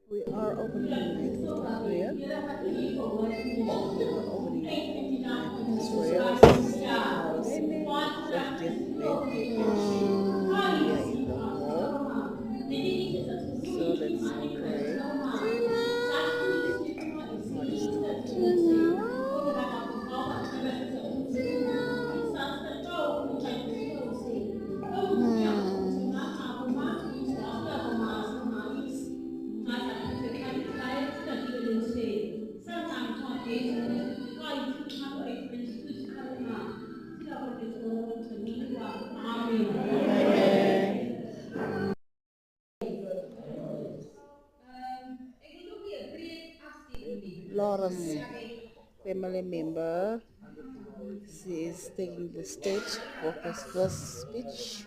We are opening the night with the prayer. We are opening the night with the prayer. This is our 50th birthday here in the hall. So let's pray. Before we start. Laura's family member, she is taking the stage for her first speech.